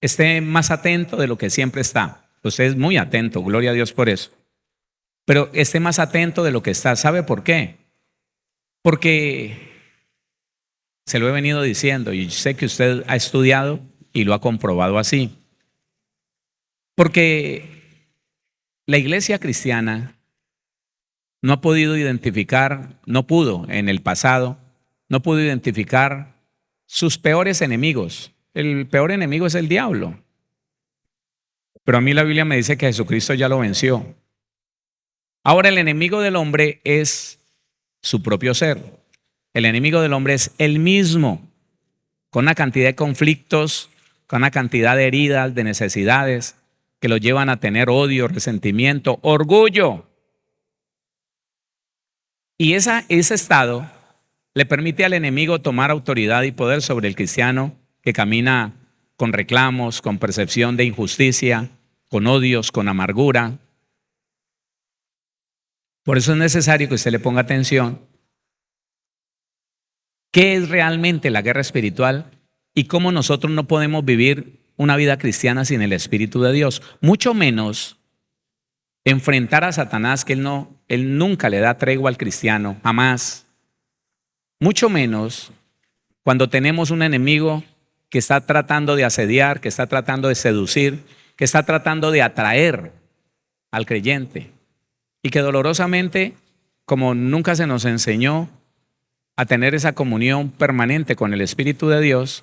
esté más atento de lo que siempre está. Usted es muy atento, gloria a Dios por eso. Pero esté más atento de lo que está. ¿Sabe por qué? Porque se lo he venido diciendo y sé que usted ha estudiado y lo ha comprobado así. Porque la iglesia cristiana no ha podido identificar, no pudo en el pasado, no pudo identificar sus peores enemigos. El peor enemigo es el diablo. Pero a mí la Biblia me dice que Jesucristo ya lo venció. Ahora el enemigo del hombre es su propio ser. El enemigo del hombre es él mismo, con una cantidad de conflictos, con una cantidad de heridas, de necesidades, que lo llevan a tener odio, resentimiento, orgullo. Y ese estado le permite al enemigo tomar autoridad y poder sobre el cristiano que camina con reclamos, con percepción de injusticia, con odios, con amargura. Por eso es necesario que usted le ponga atención. ¿Qué es realmente la guerra espiritual y cómo nosotros no podemos vivir una vida cristiana sin el Espíritu de Dios? Mucho menos enfrentar a Satanás, que él nunca le da tregua al cristiano, jamás. Mucho menos cuando tenemos un enemigo que está tratando de asediar, que está tratando de seducir, que está tratando de atraer al creyente. Y que dolorosamente, como nunca se nos enseñó a tener esa comunión permanente con el Espíritu de Dios,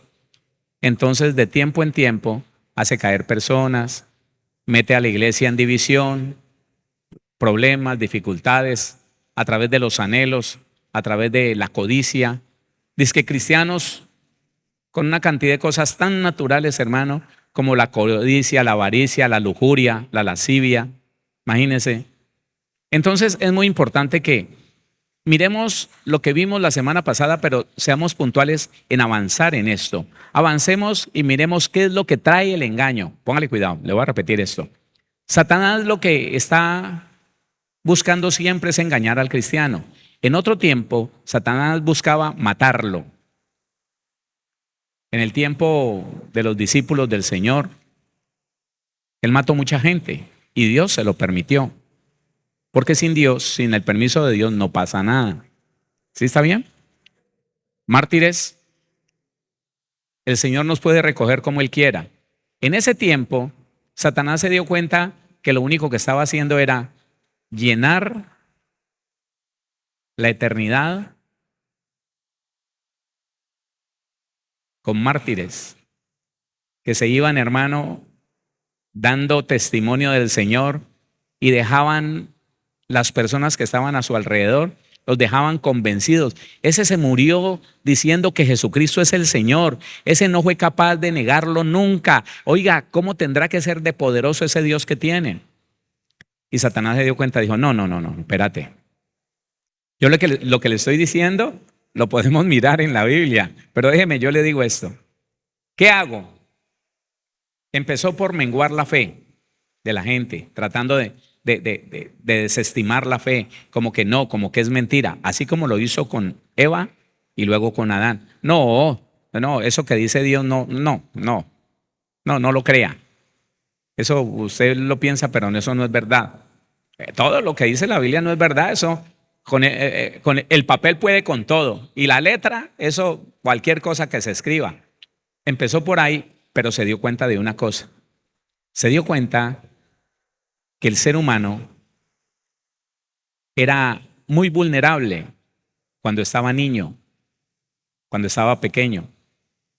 entonces de tiempo en tiempo hace caer personas, mete a la iglesia en división, problemas, dificultades, a través de los anhelos, a través de la codicia. Dice que cristianos con una cantidad de cosas tan naturales, hermano, como la codicia, la avaricia, la lujuria, la lascivia. Imagínense. Entonces es muy importante que miremos lo que vimos la semana pasada, pero seamos puntuales en avanzar en esto. Avancemos y miremos qué es lo que trae el engaño. Póngale cuidado, le voy a repetir esto. Satanás lo que está buscando siempre es engañar al cristiano. En otro tiempo, Satanás buscaba matarlo. En el tiempo de los discípulos del Señor, él mató mucha gente y Dios se lo permitió. Porque sin Dios, sin el permiso de Dios, no pasa nada. ¿Sí está bien? Mártires, el Señor nos puede recoger como Él quiera. En ese tiempo, Satanás se dio cuenta que lo único que estaba haciendo era llenar la eternidad con mártires que se iban, hermano, dando testimonio del Señor y dejaban las personas que estaban a su alrededor, los dejaban convencidos. Ese se murió diciendo que Jesucristo es el Señor. Ese no fue capaz de negarlo nunca. Oiga, ¿cómo tendrá que ser de poderoso ese Dios que tiene? Y Satanás se dio cuenta, dijo, no, espérate. Yo lo que le estoy diciendo lo podemos mirar en la Biblia, pero déjeme, yo le digo esto. ¿Qué hago? Empezó por menguar la fe de la gente, tratando de desestimar la fe, como que no, como que es mentira, así como lo hizo con Eva y luego con Adán. No, eso que dice Dios no lo crea. Eso usted lo piensa, pero eso no es verdad. Todo lo que dice la Biblia no es verdad. Eso con el papel puede con todo, y la letra, eso cualquier cosa que se escriba. Empezó por ahí, pero se dio cuenta de una cosa. Se dio cuenta que el ser humano era muy vulnerable cuando estaba niño, cuando estaba pequeño,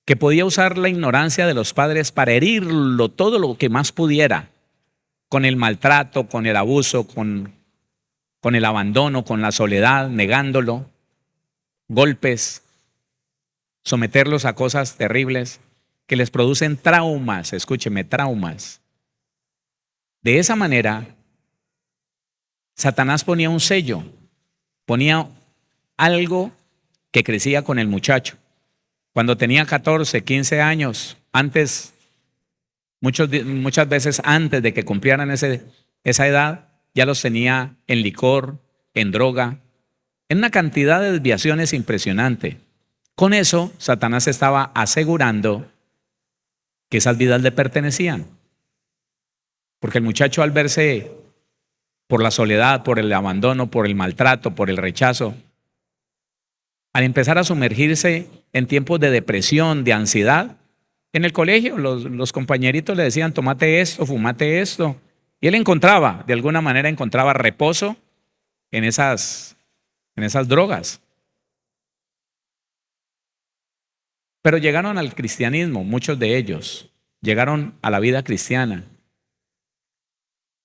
que podía usar la ignorancia de los padres para herirlo todo lo que más pudiera, con el maltrato, con el abuso, con el abandono, con la soledad, negándolo, golpes, someterlos a cosas terribles que les producen traumas, escúcheme, traumas. De esa manera, Satanás ponía un sello, ponía algo que crecía con el muchacho. Cuando tenía 14, 15 años, antes, muchas veces antes de que cumplieran esa edad, ya los tenía en licor, en droga, en una cantidad de desviaciones impresionante. Con eso, Satanás estaba asegurando que esas vidas le pertenecían. Porque el muchacho, al verse por la soledad, por el abandono, por el maltrato, por el rechazo, al empezar a sumergirse en tiempos de depresión, de ansiedad, en el colegio los compañeritos le decían, tómate esto, fumate esto. Y él encontraba, de alguna manera encontraba reposo en esas drogas. Pero llegaron al cristianismo, muchos de ellos, llegaron a la vida cristiana.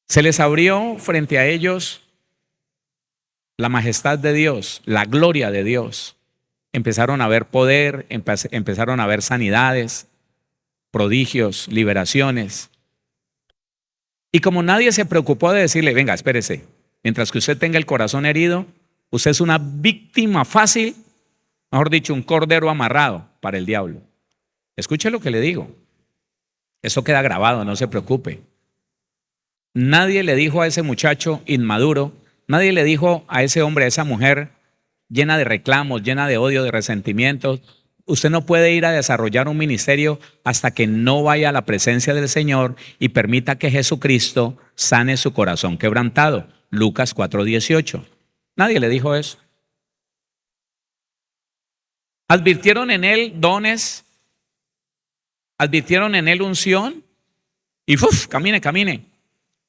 Se les abrió frente a ellos la majestad de Dios, la gloria de Dios. Empezaron a ver poder, empezaron a ver sanidades, prodigios, liberaciones. Y como nadie se preocupó de decirle, venga, espérese, mientras que usted tenga el corazón herido, usted es una víctima fácil, mejor dicho, un cordero amarrado para el diablo. Escuche lo que le digo. Eso queda grabado, no se preocupe. Nadie le dijo a ese muchacho inmaduro, nadie le dijo a ese hombre, a esa mujer llena de reclamos, llena de odio, de resentimientos, usted no puede ir a desarrollar un ministerio hasta que no vaya a la presencia del Señor y permita que Jesucristo sane su corazón quebrantado. Lucas 4:18. Nadie le dijo eso. Advirtieron en él dones, advirtieron en él unción y camine, camine.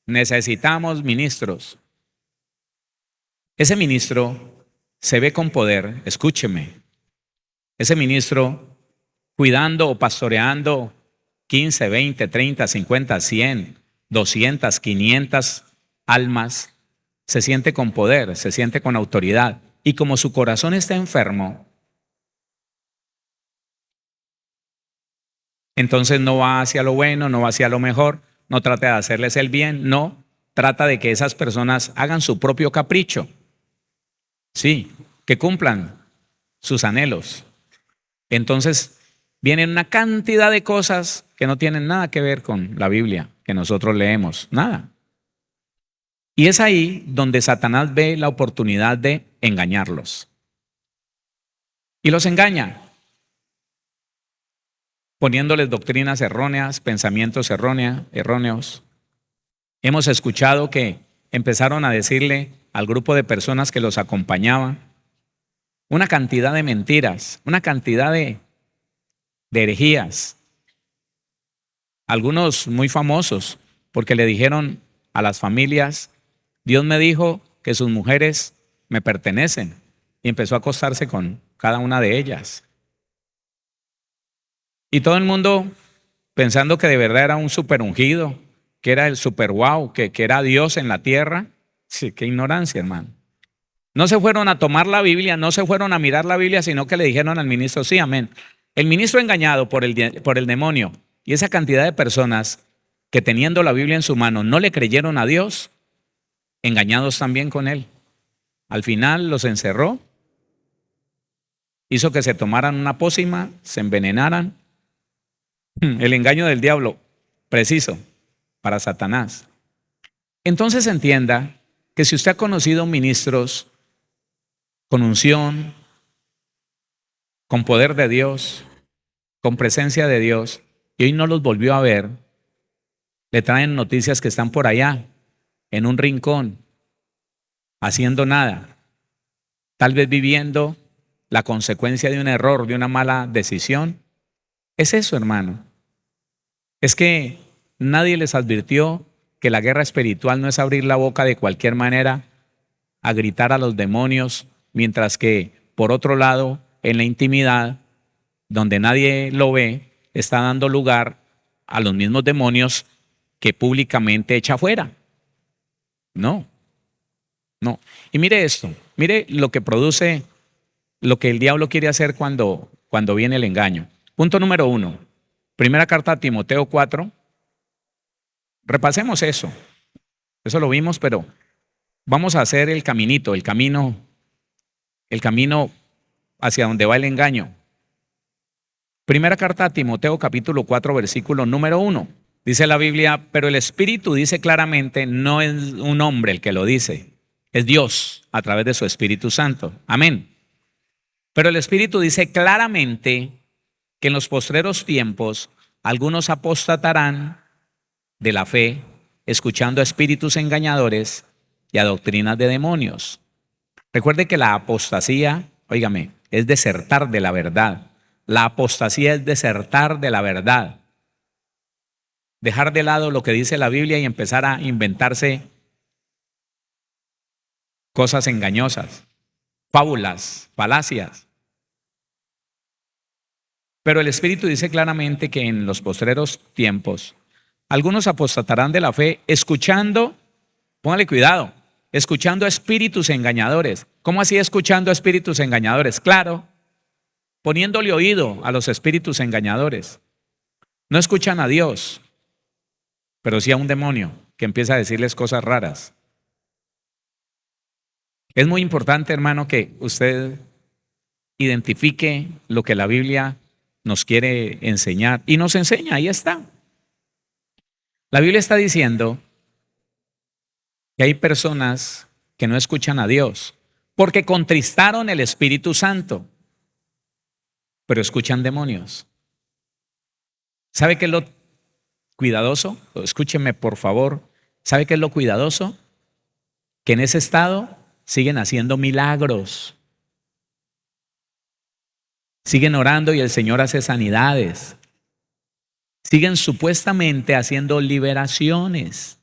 Necesitamos ministros. Ese ministro se ve con poder, escúcheme. Ese ministro cuidando o pastoreando 15, 20, 30, 50, 100, 200, 500 almas, se siente con poder, se siente con autoridad. Y como su corazón está enfermo, entonces no va hacia lo bueno, no va hacia lo mejor, no trata de hacerles el bien, no, trata de que esas personas hagan su propio capricho. Sí, que cumplan sus anhelos. Entonces vienen una cantidad de cosas que no tienen nada que ver con la Biblia que nosotros leemos, nada. Y es ahí donde Satanás ve la oportunidad de engañarlos. Y los engaña, poniéndoles doctrinas erróneas, pensamientos erróneos. Hemos escuchado que empezaron a decirle al grupo de personas que los acompañaban una cantidad de mentiras, una cantidad de herejías. Algunos muy famosos, porque le dijeron a las familias, Dios me dijo que sus mujeres me pertenecen, y empezó a acostarse con cada una de ellas. Y todo el mundo pensando que de verdad era un super ungido, que era el super wow, que era Dios en la tierra. Sí, qué ignorancia, hermano. No se fueron a tomar la Biblia, no se fueron a mirar la Biblia, sino que le dijeron al ministro, sí, amén. El ministro engañado por el demonio y esa cantidad de personas que teniendo la Biblia en su mano no le creyeron a Dios, engañados también con él. Al final los encerró, hizo que se tomaran una pócima, se envenenaran. El engaño del diablo, preciso, para Satanás. Entonces entienda que si usted ha conocido ministros con unción, con poder de Dios, con presencia de Dios, y hoy no los volvió a ver, le traen noticias que están por allá, en un rincón, haciendo nada, tal vez viviendo la consecuencia de un error, de una mala decisión. Es eso, hermano. Es que nadie les advirtió que la guerra espiritual no es abrir la boca de cualquier manera a gritar a los demonios, mientras que, por otro lado, en la intimidad, donde nadie lo ve, está dando lugar a los mismos demonios que públicamente echa fuera. No. Y mire esto, mire lo que produce, lo que el diablo quiere hacer cuando viene el engaño. Punto número 1, primera carta a Timoteo 4. Repasemos eso lo vimos, pero vamos a hacer el caminito, el camino hacia donde va el engaño. Primera carta a Timoteo capítulo 4 versículo número 1. Dice la Biblia, pero el Espíritu dice claramente, no es un hombre el que lo dice, es Dios a través de su Espíritu Santo. Amén. Pero el Espíritu dice claramente que en los postreros tiempos algunos apostatarán de la fe, escuchando a espíritus engañadores y a doctrinas de demonios. Recuerde que la apostasía, óigame, es desertar de la verdad. La apostasía es desertar de la verdad. Dejar de lado lo que dice la Biblia y empezar a inventarse cosas engañosas, fábulas, falacias. Pero el Espíritu dice claramente que en los postreros tiempos algunos apostatarán de la fe escuchando, póngale cuidado, escuchando a espíritus engañadores. ¿Cómo así escuchando a espíritus engañadores? Claro, poniéndole oído a los espíritus engañadores. No escuchan a Dios, pero sí a un demonio que empieza a decirles cosas raras. Es muy importante, hermano, que usted identifique lo que la Biblia nos quiere enseñar y nos enseña, ahí está. La Biblia está diciendo que hay personas que no escuchan a Dios porque contristaron el Espíritu Santo, pero escuchan demonios. ¿Sabe qué es lo cuidadoso? Escúcheme, por favor. ¿Sabe qué es lo cuidadoso? Que en ese estado siguen haciendo milagros. Siguen orando y el Señor hace sanidades. Siguen supuestamente haciendo liberaciones.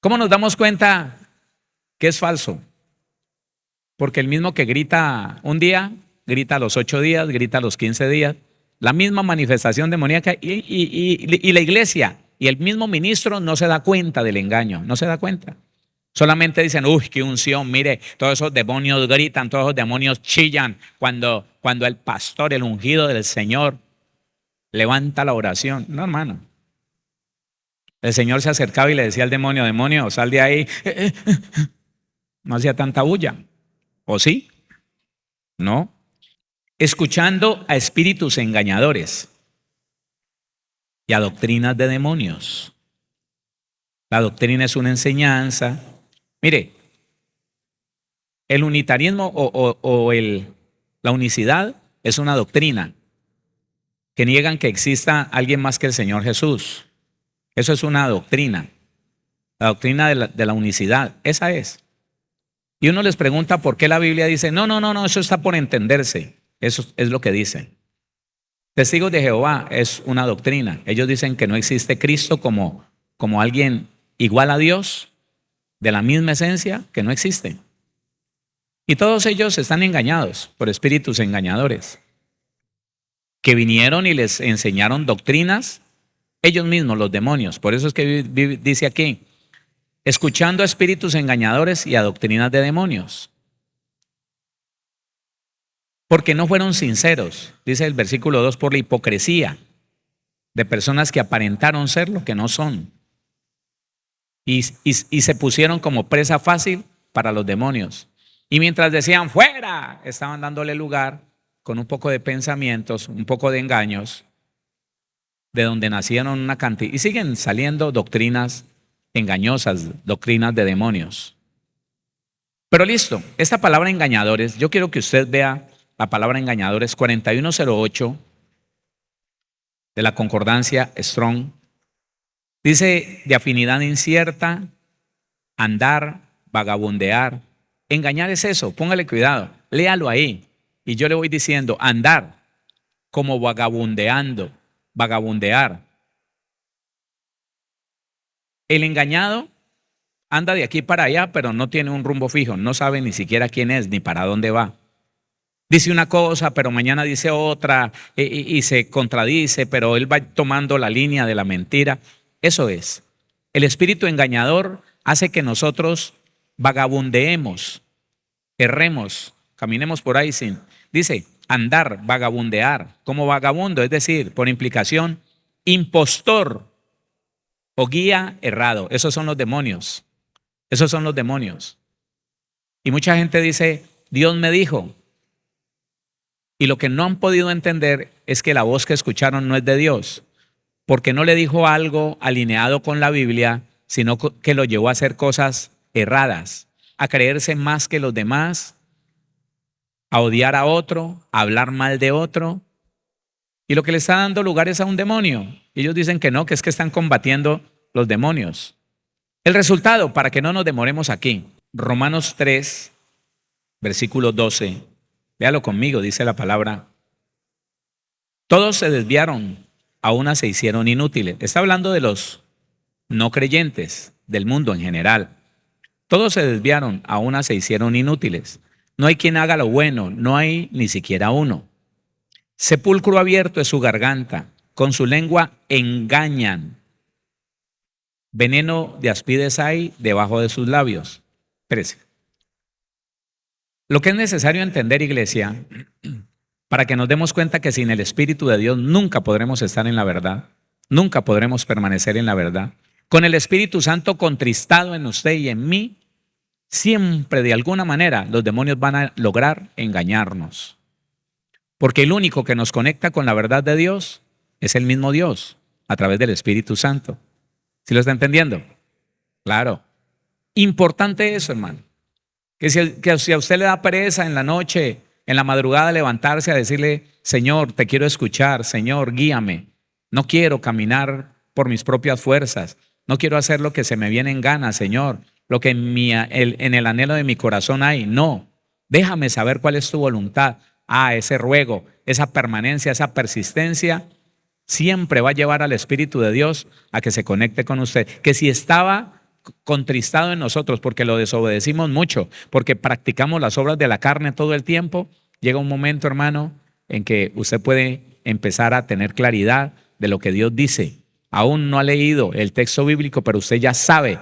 ¿Cómo nos damos cuenta que es falso? Porque el mismo que grita un día, grita a los 8 días, grita a los 15 días. La misma manifestación demoníaca y la iglesia y el mismo ministro no se da cuenta del engaño, no se da cuenta. Solamente dicen, uy, qué unción, mire, todos esos demonios gritan, todos esos demonios chillan cuando el pastor, el ungido del Señor, levanta la oración. No, hermano. El Señor se acercaba y le decía al demonio, demonio, sal de ahí. No hacía tanta bulla. ¿O sí? No. Escuchando a espíritus engañadores y a doctrinas de demonios. La doctrina es una enseñanza. Mire, el unitarismo la unicidad es una doctrina que niegan que exista alguien más que el Señor Jesús. Eso es una doctrina. La doctrina de la unicidad, esa es. Y uno les pregunta por qué la Biblia dice, no, eso está por entenderse. Eso es lo que dice. Testigos de Jehová es una doctrina. Ellos dicen que no existe Cristo como alguien igual a Dios, de la misma esencia, que no existe. Y todos ellos están engañados por espíritus engañadores, que vinieron y les enseñaron doctrinas, ellos mismos, los demonios. Por eso es que dice aquí, escuchando a espíritus engañadores y a doctrinas de demonios. Porque no fueron sinceros, dice el versículo 2, por la hipocresía de personas que aparentaron ser lo que no son. Y se pusieron como presa fácil para los demonios. Y mientras decían fuera, estaban dándole lugar con un poco de pensamientos, un poco de engaños, de donde nacieron una cantidad. Y siguen saliendo doctrinas engañosas, doctrinas de demonios. Pero listo, esta palabra engañadores, yo quiero que usted vea la palabra engañadores 4108 de la concordancia Strong. Dice de afinidad incierta, andar, vagabundear. Engañar es eso, póngale cuidado, léalo ahí. Y yo le voy diciendo, andar como vagabundeando, vagabundear. El engañado anda de aquí para allá, pero no tiene un rumbo fijo, no sabe ni siquiera quién es ni para dónde va. Dice una cosa, pero mañana dice otra y se contradice, pero él va tomando la línea de la mentira. Eso es. El espíritu engañador hace que nosotros vagabundeemos, erremos, caminemos por ahí sin. Dice, andar, vagabundear, como vagabundo, es decir, por implicación, impostor o guía errado. Esos son los demonios. Esos son los demonios. Y mucha gente dice, Dios me dijo. Y lo que no han podido entender es que la voz que escucharon no es de Dios, porque no le dijo algo alineado con la Biblia, sino que lo llevó a hacer cosas erradas, a creerse más que los demás, a odiar a otro, a hablar mal de otro. Y lo que le está dando lugar es a un demonio. Y ellos dicen que no, que es que están combatiendo los demonios. El resultado, para que no nos demoremos aquí, Romanos 3, versículo 12. Léalo conmigo, dice la palabra. Todos se desviaron, a una se hicieron inútiles. Está hablando de los no creyentes, del mundo en general. Todos se desviaron, a una se hicieron inútiles. No hay quien haga lo bueno, no hay ni siquiera uno. Sepulcro abierto es su garganta, con su lengua engañan. Veneno de aspides hay debajo de sus labios. Espérese. Lo que es necesario entender, iglesia, para que nos demos cuenta que sin el Espíritu de Dios nunca podremos estar en la verdad, nunca podremos permanecer en la verdad. Con el Espíritu Santo contristado en usted y en mí, siempre de alguna manera los demonios van a lograr engañarnos. Porque el único que nos conecta con la verdad de Dios es el mismo Dios, a través del Espíritu Santo. ¿Sí lo está entendiendo? Claro. Importante eso, hermano. Que si a usted le da pereza en la noche, en la madrugada, levantarse a decirle, Señor, te quiero escuchar, Señor, guíame. No quiero caminar por mis propias fuerzas. No quiero hacer lo que se me viene en gana, Señor. Lo que en el anhelo de mi corazón hay. No. Déjame saber cuál es tu voluntad. Ese ruego, esa permanencia, esa persistencia siempre va a llevar al Espíritu de Dios a que se conecte con usted. Que si estaba contristado en nosotros porque lo desobedecimos mucho, porque practicamos las obras de la carne todo el tiempo, llega un momento, hermano, en que usted puede empezar a tener claridad de lo que Dios dice. Aún no ha leído el texto bíblico, pero usted ya sabe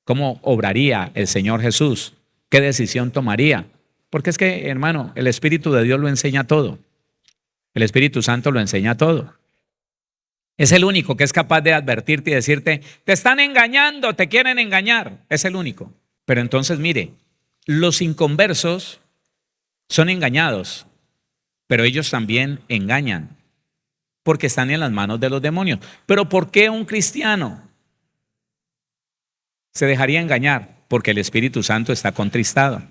cómo obraría el Señor Jesús, qué decisión tomaría. Porque es que, hermano, el Espíritu de Dios lo enseña todo. El Espíritu Santo lo enseña todo. Es el único que es capaz de advertirte y decirte, te están engañando, te quieren engañar. Es el único. Pero entonces, mire, los inconversos son engañados, pero ellos también engañan, porque están en las manos de los demonios. Pero ¿por qué un cristiano se dejaría engañar? Porque el Espíritu Santo está contristado.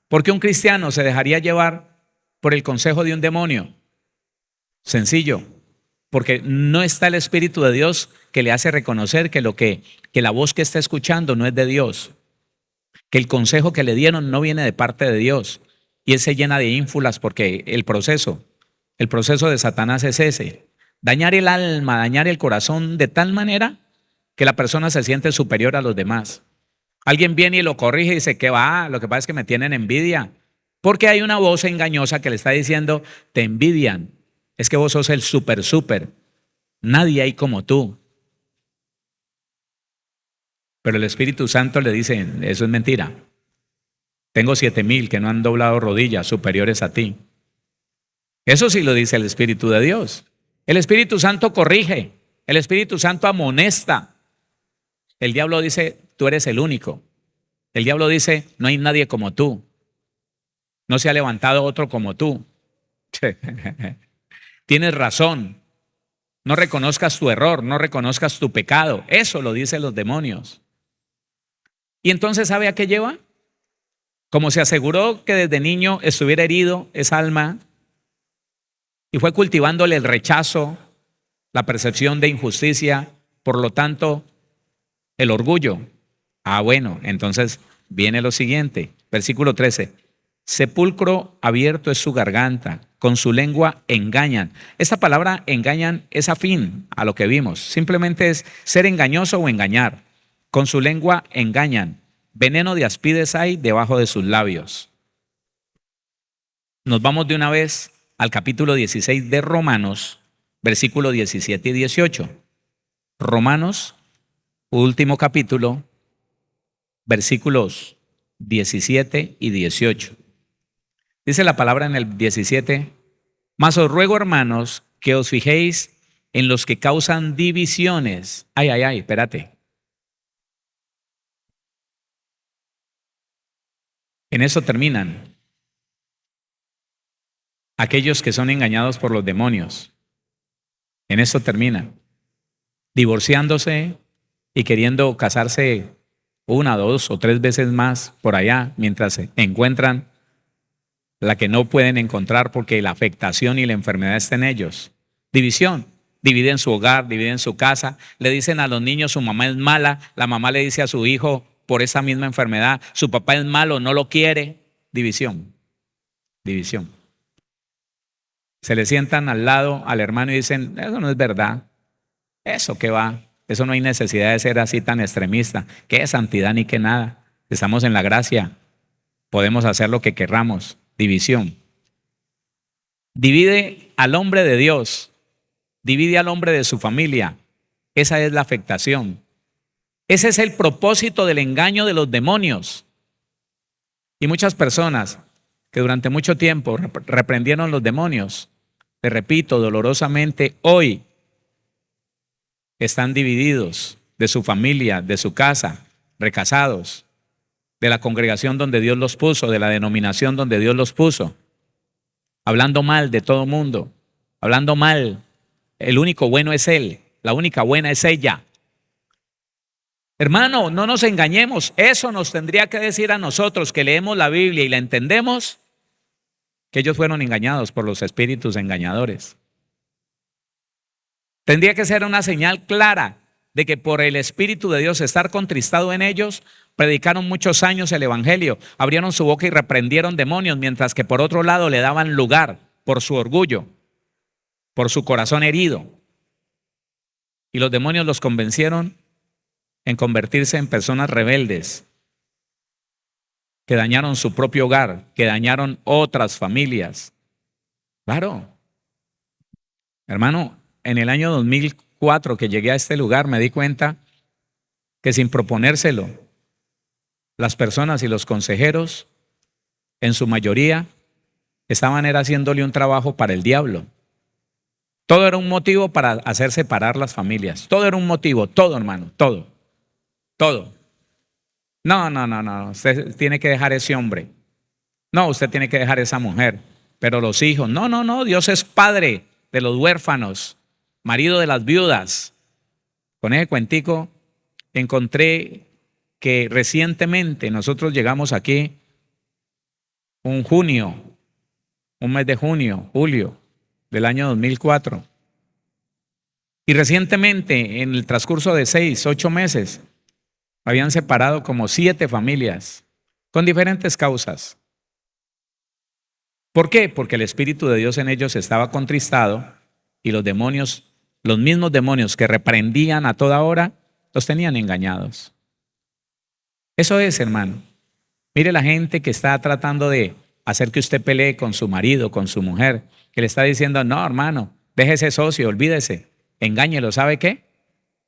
¿Por qué un cristiano se dejaría llevar por el consejo de un demonio? Sencillo, porque no está el Espíritu de Dios que le hace reconocer que la voz que está escuchando no es de Dios, que el consejo que le dieron no viene de parte de Dios, y él se llena de ínfulas porque el proceso de Satanás es ese: dañar el alma, dañar el corazón de tal manera que la persona se siente superior a los demás. Alguien viene y lo corrige y dice, ¿qué va? Lo que pasa es que me tienen envidia. Porque hay una voz engañosa que le está diciendo, te envidian. Es que vos sos el súper. Nadie hay como tú. Pero el Espíritu Santo le dice, eso es mentira. Tengo 7,000 que no han doblado rodillas superiores a ti. Eso sí lo dice el Espíritu de Dios. El Espíritu Santo corrige. El Espíritu Santo amonesta. El diablo dice, tú eres el único. El diablo dice, no hay nadie como tú. No se ha levantado otro como tú. Tienes razón. No reconozcas tu error, no reconozcas tu pecado. Eso lo dicen los demonios. Y entonces, ¿sabe a qué lleva? Como se aseguró que desde niño estuviera herido esa alma y fue cultivándole el rechazo, la percepción de injusticia, por lo tanto, el orgullo. Bueno, entonces viene lo siguiente, versículo 13. Sepulcro abierto es su garganta, con su lengua engañan. Esta palabra engañan es afín a lo que vimos. Simplemente es ser engañoso o engañar. Con su lengua engañan. Veneno de aspides hay debajo de sus labios. Nos vamos de una vez al capítulo 16 de Romanos, versículos 17 y 18. Romanos, último capítulo, versículos 17 y 18. Dice la palabra en el 17, mas os ruego, hermanos, que os fijéis en los que causan divisiones. Espérate. En eso terminan aquellos que son engañados por los demonios. En eso terminan, divorciándose y queriendo casarse 1, 2 o 3 veces más por allá, mientras encuentran la que no pueden encontrar porque la afectación y la enfermedad está en ellos. División. Divide en su hogar, divide en su casa. Le dicen a los niños su mamá es mala. La mamá le dice a su hijo por esa misma enfermedad, su papá es malo, no lo quiere. División. División. Se le sientan al lado al hermano y dicen, eso no es verdad. Eso qué va. Eso no hay necesidad de ser así tan extremista. ¿Qué santidad ni qué nada? Estamos en la gracia. Podemos hacer lo que querramos. División. Divide al hombre de Dios. Divide al hombre de su familia. Esa es la afectación. Ese es el propósito del engaño de los demonios. Y muchas personas que durante mucho tiempo reprendieron los demonios, te repito dolorosamente, hoy están divididos de su familia, de su casa, recasados, de la congregación donde Dios los puso, de la denominación donde Dios los puso, hablando mal de todo mundo, hablando mal. El único bueno es Él, la única buena es ella. Hermano, no nos engañemos, eso nos tendría que decir a nosotros que leemos la Biblia y la entendemos, que ellos fueron engañados por los espíritus engañadores. Tendría que ser una señal clara de que por el Espíritu de Dios estar contristado en ellos, predicaron muchos años el Evangelio, abrieron su boca y reprendieron demonios, mientras que por otro lado le daban lugar por su orgullo, por su corazón herido. Y los demonios los convencieron en convertirse en personas rebeldes, que dañaron su propio hogar, que dañaron otras familias. Claro. Hermano, en el año 2004 que llegué a este lugar me di cuenta que sin proponérselo, las personas y los consejeros, en su mayoría, estaban haciéndole un trabajo para el diablo. Todo era un motivo para hacer separar las familias. Todo era un motivo, todo hermano, todo. No, usted tiene que dejar ese hombre. No, usted tiene que dejar esa mujer. Pero los hijos, no, Dios es padre de los huérfanos, marido de las viudas. Con ese cuentico encontré que recientemente nosotros llegamos aquí un mes de junio, julio del año 2004. Y recientemente, en el transcurso de 6, 8 meses, habían separado como 7 familias con diferentes causas. ¿Por qué? Porque el Espíritu de Dios en ellos estaba contristado y los demonios, los mismos demonios que reprendían a toda hora, los tenían engañados. Eso es, hermano. Mire la gente que está tratando de hacer que usted pelee con su marido, con su mujer, que le está diciendo, no, hermano, deje ese socio, olvídese, engáñelo, ¿sabe qué?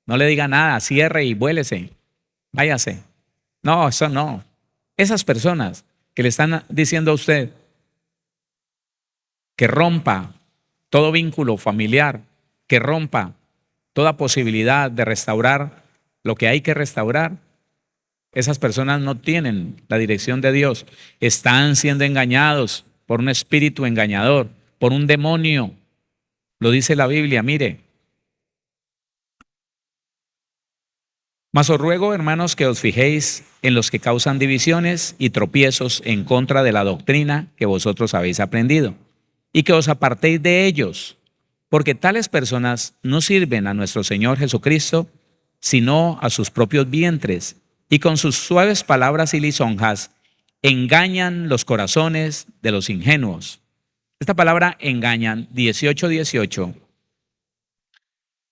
No le diga nada, cierre y vuélese, váyase. No, eso no. Esas personas que le están diciendo a usted que rompa todo vínculo familiar, que rompa toda posibilidad de restaurar lo que hay que restaurar, esas personas no tienen la dirección de Dios. Están siendo engañados por un espíritu engañador, por un demonio. Lo dice la Biblia, mire. Mas os ruego, hermanos, que os fijéis en los que causan divisiones y tropiezos en contra de la doctrina que vosotros habéis aprendido, y que os apartéis de ellos, porque tales personas no sirven a nuestro Señor Jesucristo, sino a sus propios vientres, y con sus suaves palabras y lisonjas engañan los corazones de los ingenuos. Esta palabra engañan, 18:18,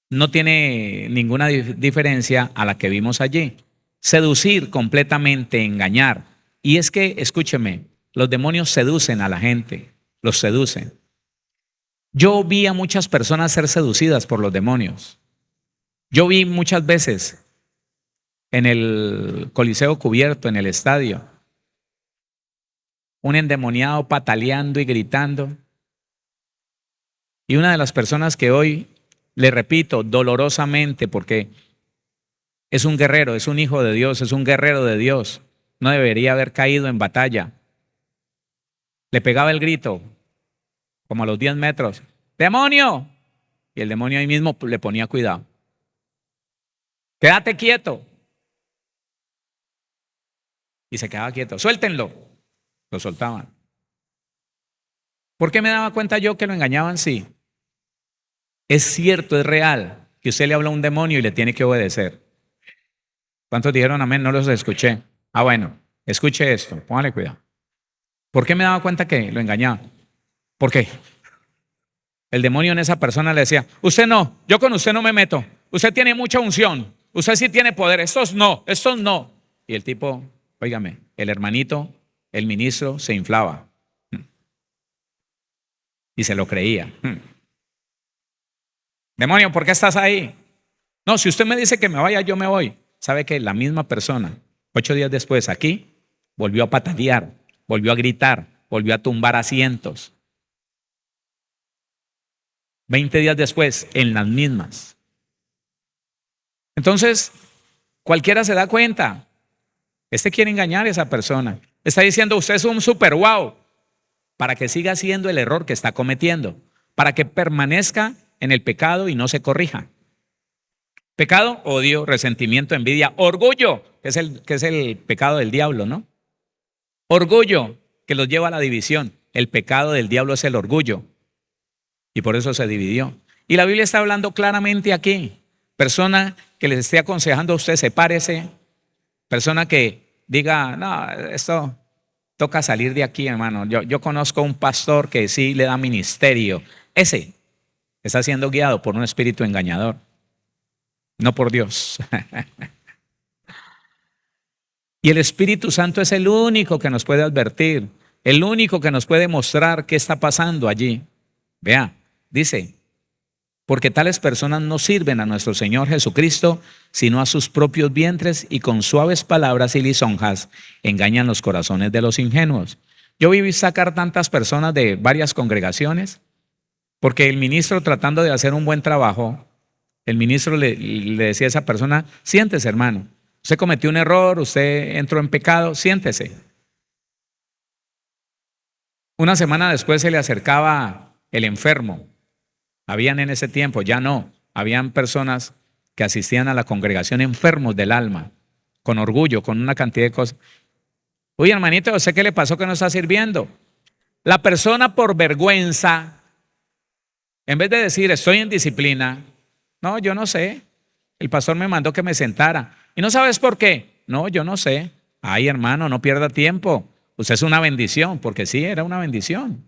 no tiene ninguna diferencia a la que vimos allí. Seducir completamente, engañar. Y es que, escúcheme, los demonios seducen a la gente, los seducen. Yo vi a muchas personas ser seducidas por los demonios. Yo vi muchas veces en el Coliseo cubierto, en el estadio, un endemoniado pataleando y gritando. Y una de las personas que hoy, le repito, dolorosamente, porque es un guerrero, es un hijo de Dios, es un guerrero de Dios, no debería haber caído en batalla. Le pegaba el grito, como a los 10 metros, ¡demonio! Y el demonio ahí mismo le ponía cuidado. Quédate quieto. Y se quedaba quieto. Suéltenlo. Lo soltaban. ¿Por qué me daba cuenta yo que lo engañaban? Sí. Es cierto, es real, que usted le habla a un demonio y le tiene que obedecer. ¿Cuántos dijeron amén? No los escuché. Ah, bueno, escuche esto, póngale cuidado. ¿Por qué me daba cuenta que lo engañaba? ¿Por qué? El demonio en esa persona le decía, usted no, yo con usted no me meto. Usted tiene mucha unción, usted sí tiene poder, estos no, estos no. Y el tipo, óigame, el hermanito, el ministro se inflaba y se lo creía. Demonio, ¿por qué estás ahí? No, si usted me dice que me vaya, yo me voy. ¿Sabe que la misma persona, 8 días después aquí, volvió a patalear, volvió a gritar, volvió a tumbar asientos? 20 días después, en las mismas. Entonces, cualquiera se da cuenta. Este quiere engañar a esa persona. Está diciendo, usted es un super wow, para que siga haciendo el error que está cometiendo, para que permanezca en el pecado y no se corrija. Pecado, odio, resentimiento, envidia, orgullo, que es el pecado del diablo, ¿no? Orgullo, que los lleva a la división. El pecado del diablo es el orgullo. Y por eso se dividió. Y la Biblia está hablando claramente aquí. Persona que les esté aconsejando a usted, sepárese. Persona que diga, no, esto toca salir de aquí, hermano. Yo conozco un pastor que sí le da ministerio. Ese está siendo guiado por un espíritu engañador, no por Dios. Y el Espíritu Santo es el único que nos puede advertir, el único que nos puede mostrar qué está pasando allí. Vea, dice, porque tales personas no sirven a nuestro Señor Jesucristo, sino a sus propios vientres, y con suaves palabras y lisonjas engañan los corazones de los ingenuos. Yo vi sacar tantas personas de varias congregaciones, porque el ministro, tratando de hacer un buen trabajo, el ministro le decía a esa persona, siéntese, hermano, usted cometió un error, usted entró en pecado, siéntese. Una semana después se le acercaba el enfermo. Habían en ese tiempo, ya no, habían personas que asistían a la congregación enfermos del alma, con orgullo, con una cantidad de cosas. Uy, hermanito, ¿usted qué le pasó que no está sirviendo? La persona por vergüenza, en vez de decir estoy en disciplina, no, yo no sé, el pastor me mandó que me sentara. ¿Y no sabes por qué? No, yo no sé. Ay, hermano, no pierda tiempo. Usted es una bendición, porque sí, era una bendición.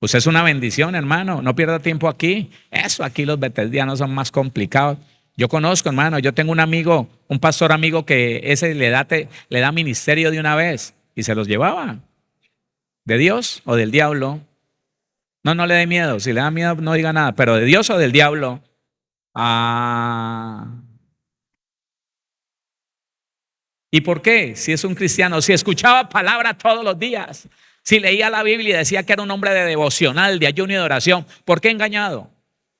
Usted es una bendición, hermano, no pierda tiempo aquí. Eso, aquí los betesdianos son más complicados. Yo conozco, hermano, yo tengo un amigo, un pastor amigo que ese le da ministerio de una vez y se los llevaba. ¿De Dios o del diablo? No, no le dé miedo. Si le da miedo, no diga nada. Pero ¿de Dios o del diablo? Ah. ¿Y por qué? Si es un cristiano, si escuchaba palabra todos los días, si leía la Biblia y decía que era un hombre de devocional, de ayuno y de oración, ¿por qué engañado?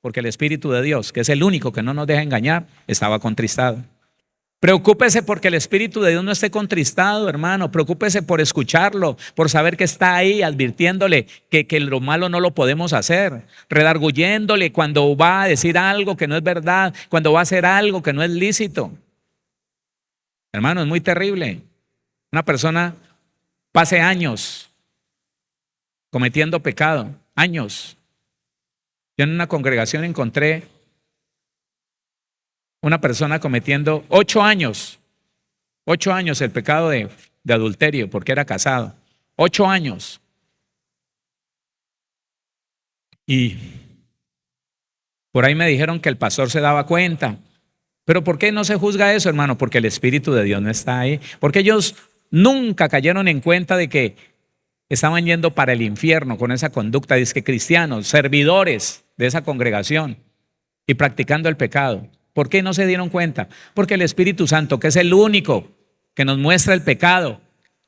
Porque el Espíritu de Dios, que es el único que no nos deja engañar, estaba contristado. Preocúpese porque el Espíritu de Dios no esté contristado, hermano. Preocúpese por escucharlo, por saber que está ahí advirtiéndole que lo malo no lo podemos hacer, redarguyéndole cuando va a decir algo que no es verdad, cuando va a hacer algo que no es lícito. Hermano, es muy terrible. Una persona pase años cometiendo pecado, años. Yo en una congregación encontré una persona cometiendo 8 años el pecado de adulterio porque era casado. 8 años. Y por ahí me dijeron que el pastor se daba cuenta. Pero ¿por qué no se juzga eso, hermano? Porque el Espíritu de Dios no está ahí. Porque ellos nunca cayeron en cuenta de que estaban yendo para el infierno con esa conducta. Dice que cristianos, servidores de esa congregación y practicando el pecado. ¿Por qué no se dieron cuenta? Porque el Espíritu Santo, que es el único que nos muestra el pecado,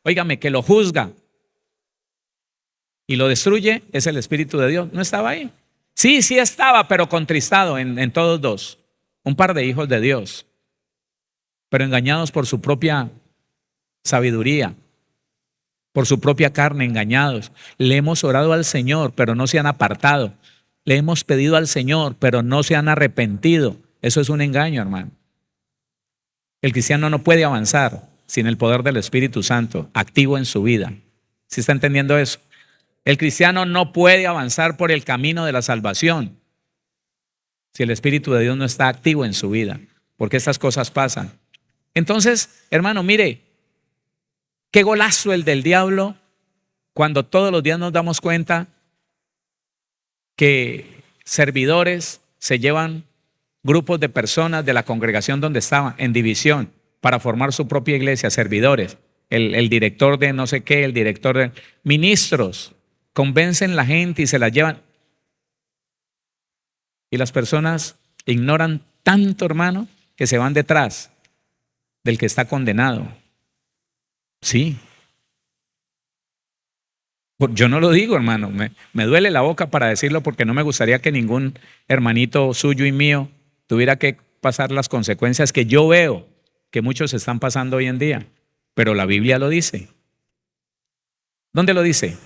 óigame, que lo juzga y lo destruye, es el Espíritu de Dios. No estaba ahí. Sí estaba, pero contristado en todos dos. Un par de hijos de Dios, pero engañados por su propia sabiduría, por su propia carne, engañados. Le hemos orado al Señor, pero no se han apartado. Le hemos pedido al Señor, pero no se han arrepentido. Eso es un engaño, hermano. El cristiano no puede avanzar sin el poder del Espíritu Santo activo en su vida. ¿Sí está entendiendo eso? El cristiano no puede avanzar por el camino de la salvación si el Espíritu de Dios no está activo en su vida, porque estas cosas pasan. Entonces, hermano, mire, qué golazo el del diablo cuando todos los días nos damos cuenta que servidores se llevan grupos de personas de la congregación donde estaban en división para formar su propia iglesia, servidores, el director de no sé qué, el director de ministros, convencen la gente y se las llevan. Y las personas ignoran tanto, hermano, que se van detrás del que está condenado. Sí. Yo no lo digo, hermano, me duele la boca para decirlo porque no me gustaría que ningún hermanito suyo y mío tuviera que pasar las consecuencias que yo veo que muchos están pasando hoy en día. Pero la Biblia lo dice. ¿Dónde lo dice?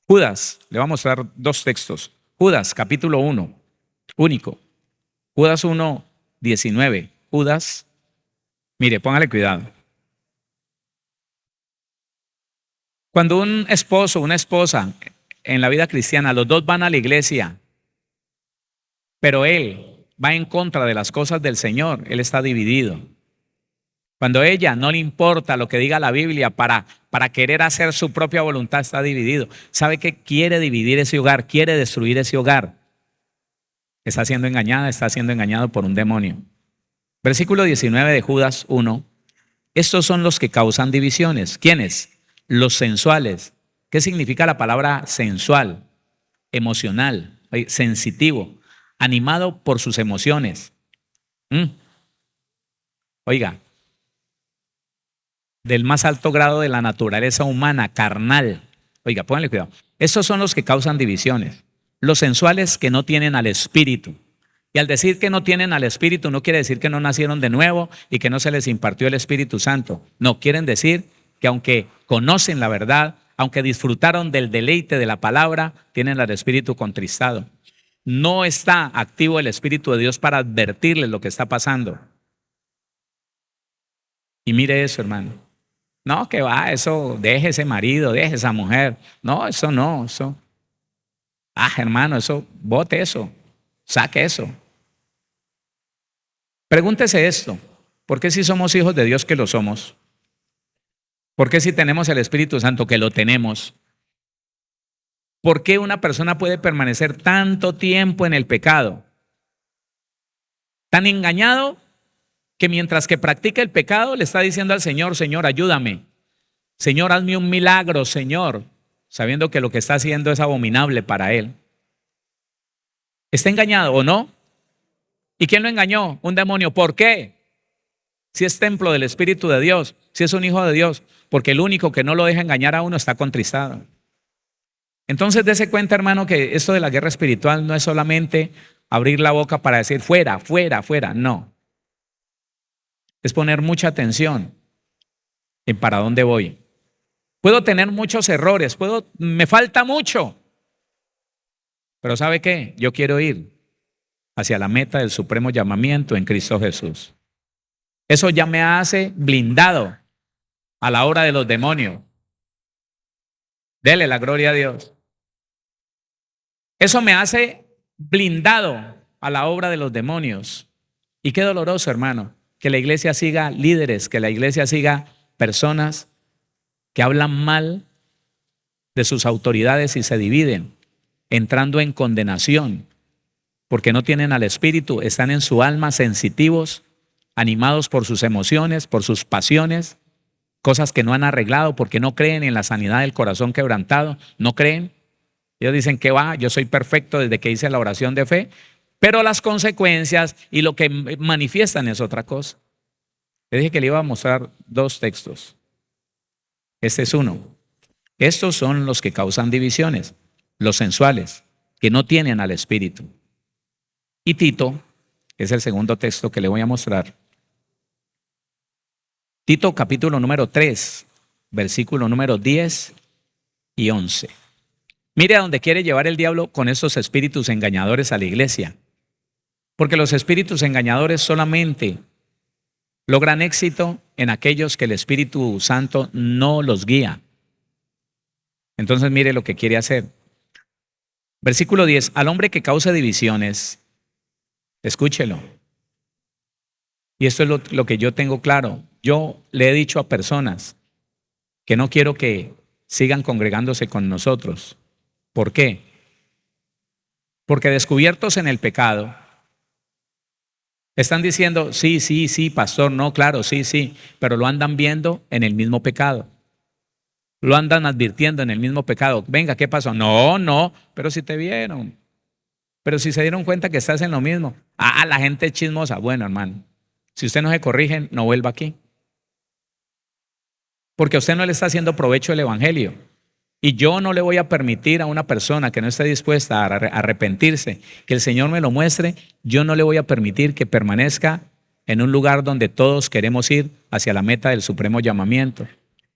Judas, le voy a mostrar dos textos. Judas, capítulo 1, único. Judas 1, 19. Judas, mire, póngale cuidado. Cuando un esposo, una esposa en la vida cristiana, los dos van a la iglesia, pero él va en contra de las cosas del Señor, él está dividido. Cuando a ella no le importa lo que diga la Biblia para querer hacer su propia voluntad, está dividido. ¿Sabe qué? Quiere dividir ese hogar, quiere destruir ese hogar. Está siendo engañada, está siendo engañado por un demonio. Versículo 19 de Judas 1. Estos son los que causan divisiones. ¿Quiénes? Los sensuales. ¿Qué significa la palabra sensual? Emocional, sensitivo, animado por sus emociones. Oiga, del más alto grado de la naturaleza humana, carnal. Oiga, pónganle cuidado. Estos son los que causan divisiones. Los sensuales que no tienen al Espíritu. Y al decir que no tienen al Espíritu no quiere decir que no nacieron de nuevo y que no se les impartió el Espíritu Santo. No, quieren decir que aunque conocen la verdad, aunque disfrutaron del deleite de la palabra, tienen al Espíritu contristado. No está activo el Espíritu de Dios para advertirles lo que está pasando. Y mire eso, hermano. No, que va, eso, deje ese marido, deje esa mujer. No, eso no, eso. Hermano, eso, bote eso, saque eso. Pregúntese esto, ¿por qué si somos hijos de Dios que lo somos? ¿Por qué si tenemos el Espíritu Santo que lo tenemos? ¿Por qué una persona puede permanecer tanto tiempo en el pecado? Tan engañado que mientras que practica el pecado le está diciendo al Señor, Señor, ayúdame. Señor, hazme un milagro, Señor, sabiendo que lo que está haciendo es abominable para él. ¿Está engañado o no? ¿Y quién lo engañó? Un demonio. ¿Por qué? Si es templo del Espíritu de Dios, si es un hijo de Dios, porque el único que no lo deja engañar a uno está contristado. Entonces, dése cuenta, hermano, que esto de la guerra espiritual no es solamente abrir la boca para decir fuera, fuera, fuera. No. Es poner mucha atención en para dónde voy. Puedo tener muchos errores, me falta mucho. Pero ¿sabe qué? Yo quiero ir hacia la meta del supremo llamamiento en Cristo Jesús. Eso ya me hace blindado a la obra de los demonios. Dele la gloria a Dios. Eso me hace blindado a la obra de los demonios. Y qué doloroso, hermano, que la iglesia siga líderes, que la iglesia siga personas que hablan mal de sus autoridades y se dividen, entrando en condenación, porque no tienen al Espíritu, están en su alma sensitivos, animados por sus emociones, por sus pasiones, cosas que no han arreglado porque no creen en la sanidad del corazón quebrantado, no creen. Ellos dicen que va, yo soy perfecto desde que hice la oración de fe, pero las consecuencias y lo que manifiestan es otra cosa. Le dije que le iba a mostrar dos textos. Este es uno. Estos son los que causan divisiones, los sensuales, que no tienen al Espíritu. Y Tito, es el segundo texto que le voy a mostrar. Tito capítulo número 3, versículo número 10 y 11. Mire a dónde quiere llevar el diablo con estos espíritus engañadores a la iglesia. Porque los espíritus engañadores solamente logran éxito en aquellos que el Espíritu Santo no los guía. Entonces mire lo que quiere hacer. Versículo 10. Al hombre que cause divisiones Escúchelo. Y esto es lo que yo tengo claro. Yo le he dicho a personas que no quiero que sigan congregándose con nosotros. ¿Por qué? Porque descubiertos en el pecado, están diciendo, sí, sí, sí, pastor, no, claro, sí, sí, pero lo andan viendo en el mismo pecado. Lo andan advirtiendo en el mismo pecado. Venga, ¿qué pasó? No, no, pero si te vieron. Pero si se dieron cuenta que estás en lo mismo. Ah, la gente es chismosa. Bueno, hermano, si usted no se corrige, no vuelva aquí. Porque a usted no le está haciendo provecho el evangelio. Y yo no le voy a permitir a una persona que no esté dispuesta a arrepentirse, que el Señor me lo muestre, yo no le voy a permitir que permanezca en un lugar donde todos queremos ir hacia la meta del supremo llamamiento.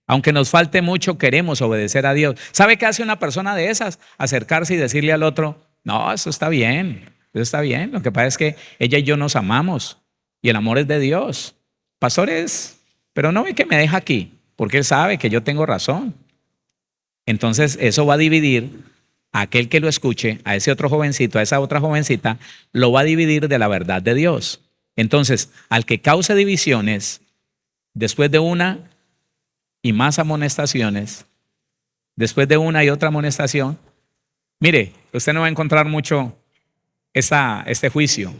Aunque nos falte mucho, queremos obedecer a Dios. ¿Sabe qué hace una persona de esas? Acercarse y decirle al otro, no, eso está bien, eso está bien. Lo que pasa es que ella y yo nos amamos y el amor es de Dios. Pastores, pero no ve que me deja aquí, porque él sabe que yo tengo razón. Entonces eso va a dividir a aquel que lo escuche, a ese otro jovencito, a esa otra jovencita, lo va a dividir de la verdad de Dios. Entonces, al que cause divisiones, después de una y más amonestaciones, después de una y otra amonestación, mire, usted no va a encontrar mucho este juicio.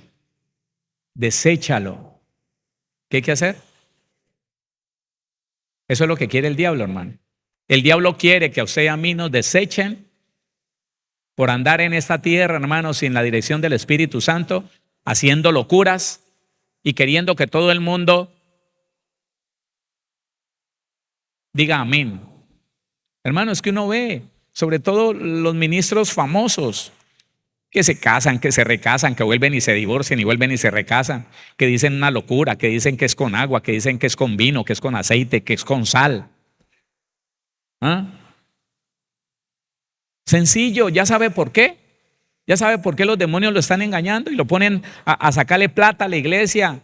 Deséchalo. ¿Qué hay que hacer? Eso es lo que quiere el diablo, hermano. El diablo quiere que a usted y a mí nos desechen por andar en esta tierra, hermano, sin la dirección del Espíritu Santo, haciendo locuras y queriendo que todo el mundo diga amén. Hermano, es que uno ve, sobre todo los ministros famosos, que se casan, que se recasan, que vuelven y se divorcian y vuelven y se recasan, que dicen una locura, que dicen que es con agua, que dicen que es con vino, que es con aceite, que es con sal. ¿Ah? Sencillo, ya sabe por qué. Ya sabe por qué los demonios lo están engañando y lo ponen a sacarle plata a la iglesia.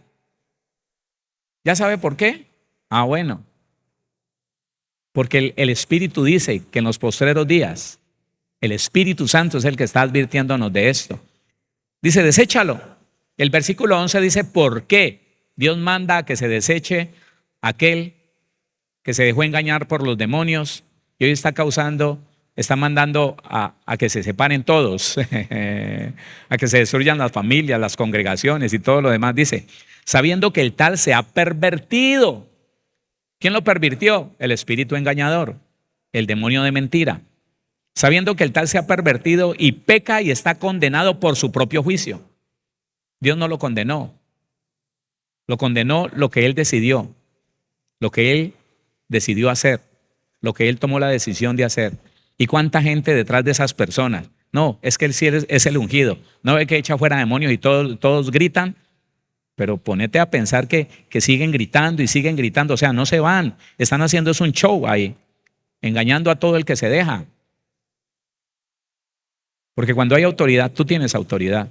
¿Ya sabe por qué? Ah, bueno. Porque el Espíritu dice que en los postreros días, el Espíritu Santo es el que está advirtiéndonos de esto. Dice, deséchalo. El versículo 11 dice, ¿por qué? Dios manda a que se deseche aquel que se dejó engañar por los demonios y hoy está mandando a que se separen todos, a que se destruyan las familias, las congregaciones y todo lo demás. Dice, sabiendo que el tal se ha pervertido. ¿Quién lo pervirtió? El espíritu engañador, el demonio de mentira. Sabiendo que el tal se ha pervertido y peca y está condenado por su propio juicio. Dios no lo condenó. Lo condenó lo que él decidió, lo que él decidió hacer, lo que él tomó la decisión de hacer. ¿Y cuánta gente detrás de esas personas? No, es que él sí es el ungido. No ve que echa fuera demonios y todos gritan, pero ponete a pensar que siguen gritando y siguen gritando. O sea, no se van, están haciendo un show ahí, engañando a todo el que se deja. Porque cuando hay autoridad, tú tienes autoridad.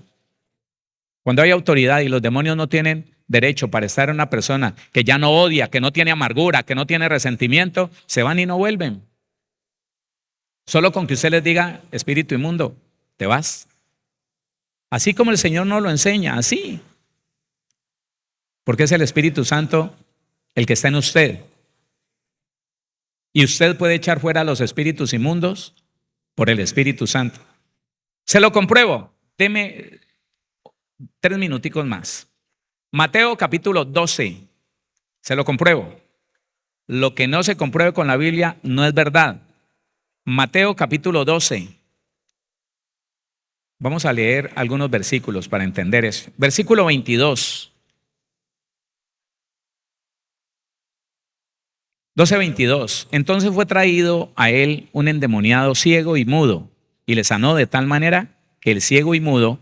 Cuando hay autoridad y los demonios no tienen derecho para estar en una persona que ya no odia, que no tiene amargura, que no tiene resentimiento, se van y no vuelven. Solo con que usted les diga, espíritu inmundo, te vas. Así como el Señor nos lo enseña, así. Porque es el Espíritu Santo el que está en usted. Y usted puede echar fuera a los espíritus inmundos por el Espíritu Santo. Se lo compruebo. Deme 3 minuticos más. Mateo capítulo 12. Se lo compruebo. Lo que no se compruebe con la Biblia no es verdad. Mateo capítulo 12. Vamos a leer algunos versículos para entender eso. Versículo 22. 12:22. Entonces fue traído a él un endemoniado ciego y mudo, y le sanó de tal manera que el ciego y mudo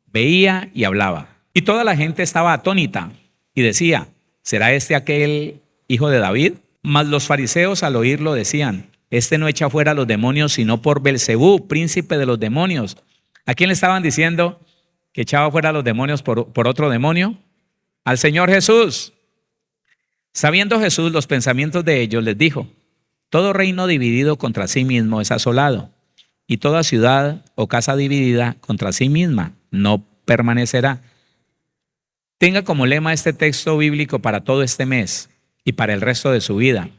veía y hablaba. Y toda la gente estaba atónita y decía, ¿será este aquel hijo de David? Mas los fariseos al oírlo decían, este no echa fuera a los demonios sino por Belcebú, príncipe de los demonios. ¿A quién le estaban diciendo que echaba fuera a los demonios por otro demonio? Al Señor Jesús. Sabiendo Jesús los pensamientos de ellos, les dijo, todo reino dividido contra sí mismo es asolado, y toda ciudad o casa dividida contra sí misma no permanecerá. Tenga como lema este texto bíblico para todo este mes y para el resto de su vida.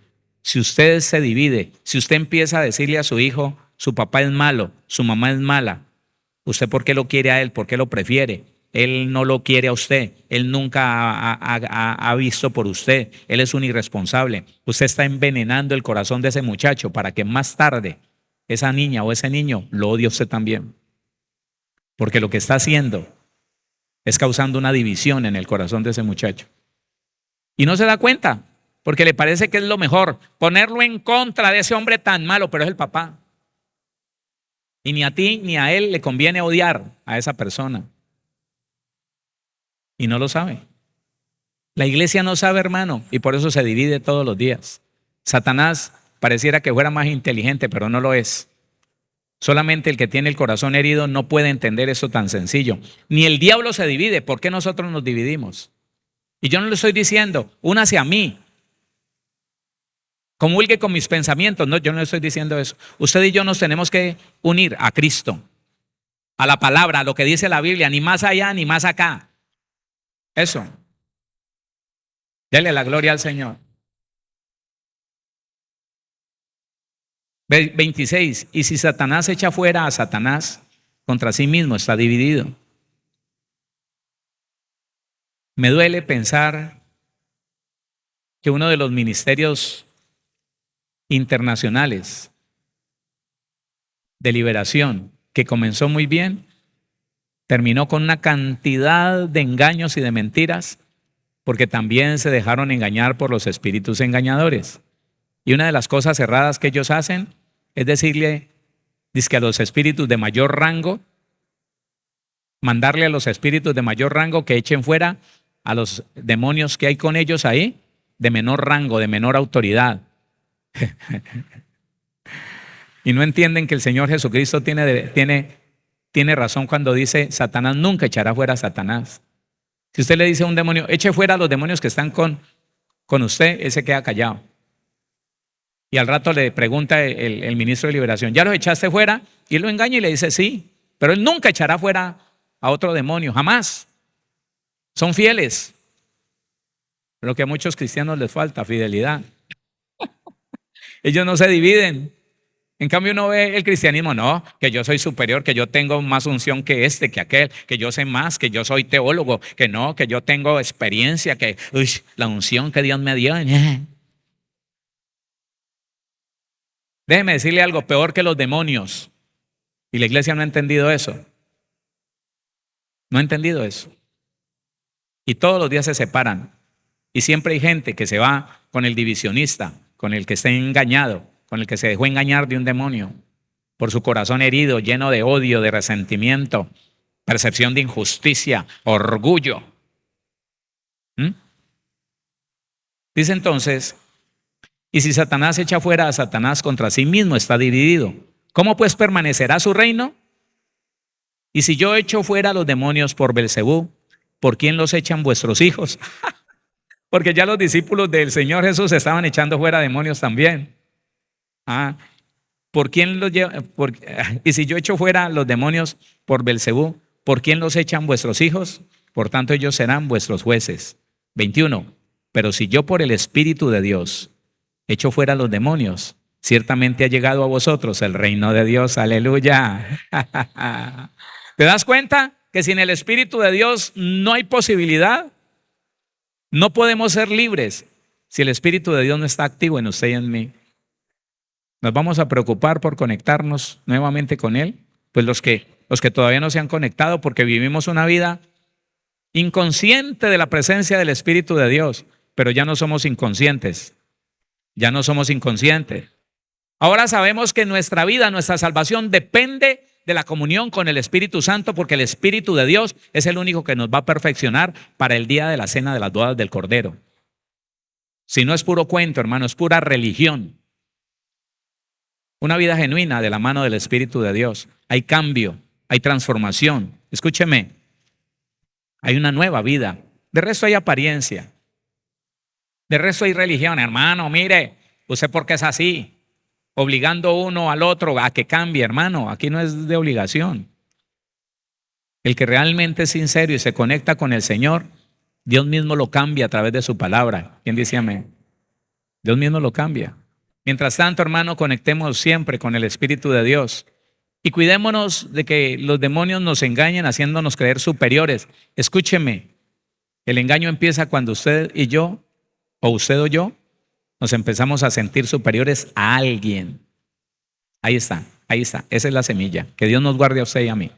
Si usted se divide, si usted empieza a decirle a su hijo, su papá es malo, su mamá es mala, ¿usted por qué lo quiere a él? ¿Por qué lo prefiere? Él no lo quiere a usted, él nunca ha visto por usted, él es un irresponsable. Usted está envenenando el corazón de ese muchacho para que más tarde esa niña o ese niño lo odie a usted también. Porque lo que está haciendo es causando una división en el corazón de ese muchacho. Y no se da cuenta, porque le parece que es lo mejor, ponerlo en contra de ese hombre tan malo, pero es el papá. Y ni a ti ni a él le conviene odiar a esa persona. Y no lo sabe. La iglesia no sabe, hermano, y por eso se divide todos los días. Satanás pareciera que fuera más inteligente, pero no lo es. Solamente el que tiene el corazón herido no puede entender eso tan sencillo. Ni el diablo se divide. ¿Por qué nosotros nos dividimos? Y yo no le estoy diciendo, únase a mí, comulgue con mis pensamientos. No, yo no le estoy diciendo eso. Usted y yo nos tenemos que unir a Cristo, a la palabra, a lo que dice la Biblia, ni más allá ni más acá. Eso. Dele la gloria al Señor. 26. Y si Satanás echa fuera a Satanás, contra sí mismo está dividido. Me duele pensar que uno de los ministerios internacionales de liberación, que comenzó muy bien, terminó con una cantidad de engaños y de mentiras, porque también se dejaron engañar por los espíritus engañadores. Y una de las cosas erradas que ellos hacen es decirle, dizque a los espíritus de mayor rango, mandarle a los espíritus de mayor rango que echen fuera a los demonios que hay con ellos ahí, de menor rango, de menor autoridad. Y no entienden que el Señor Jesucristo tiene razón cuando dice, Satanás nunca echará fuera a Satanás. Si usted le dice a un demonio, eche fuera a los demonios que están con usted, él se queda callado. Y al rato le pregunta el ministro de liberación, ¿ya los echaste fuera? Y él lo engaña y le dice, sí, pero él nunca echará fuera a otro demonio, jamás. Son fieles. Lo que a muchos cristianos les falta, fidelidad. Ellos no se dividen. En cambio uno ve el cristianismo, no, que yo soy superior, que yo tengo más unción que este, que aquel, que yo sé más, que yo soy teólogo, que no, que yo tengo experiencia, que la unción que Dios me dio. Déjeme decirle algo, peor que los demonios. Y la iglesia no ha entendido eso. No ha entendido eso. Y todos los días se separan. Y siempre hay gente que se va con el divisionista, con el que está engañado, con el que se dejó engañar de un demonio, por su corazón herido, lleno de odio, de resentimiento, percepción de injusticia, orgullo. Dice entonces, y si Satanás echa fuera a Satanás, contra sí mismo está dividido. ¿Cómo pues permanecerá su reino? Y si yo echo fuera a los demonios por Belcebú, ¿por quién los echan vuestros hijos? Porque ya los discípulos del Señor Jesús estaban echando fuera demonios también. ¿Por quién los lleva? Y si yo echo fuera los demonios por Belcebú, ¿por quién los echan vuestros hijos? Por tanto ellos serán vuestros jueces. 21. Pero si yo por el Espíritu de Dios echo fuera los demonios, ciertamente ha llegado a vosotros el reino de Dios. Aleluya. ¿Te das cuenta que sin el Espíritu de Dios no hay posibilidad? No podemos ser libres si el Espíritu de Dios no está activo en usted y en mí. ¿Nos vamos a preocupar por conectarnos nuevamente con Él? Pues los que todavía no se han conectado, porque vivimos una vida inconsciente de la presencia del Espíritu de Dios, pero ya no somos inconscientes. Ya no somos inconscientes. Ahora sabemos que nuestra vida, nuestra salvación depende de la comunión con el Espíritu Santo, porque el Espíritu de Dios es el único que nos va a perfeccionar para el día de la cena de las bodas del Cordero. Si no es puro cuento, hermano, es pura religión. Una vida genuina de la mano del Espíritu de Dios. Hay cambio, hay transformación. Escúcheme, hay una nueva vida. De resto hay apariencia. De resto hay religión, hermano, mire, ¿usted por qué es así? Obligando uno al otro a que cambie, hermano. Aquí no es de obligación. El que realmente es sincero y se conecta con el Señor, Dios mismo lo cambia a través de su palabra. ¿Quién dice amén? Dios mismo lo cambia. Mientras tanto, hermano, conectemos siempre con el Espíritu de Dios y cuidémonos de que los demonios nos engañen haciéndonos creer superiores. Escúcheme, el engaño empieza cuando usted y yo, o usted o yo, nos empezamos a sentir superiores a alguien. Ahí está, esa es la semilla. Que Dios nos guarde a usted y a mí.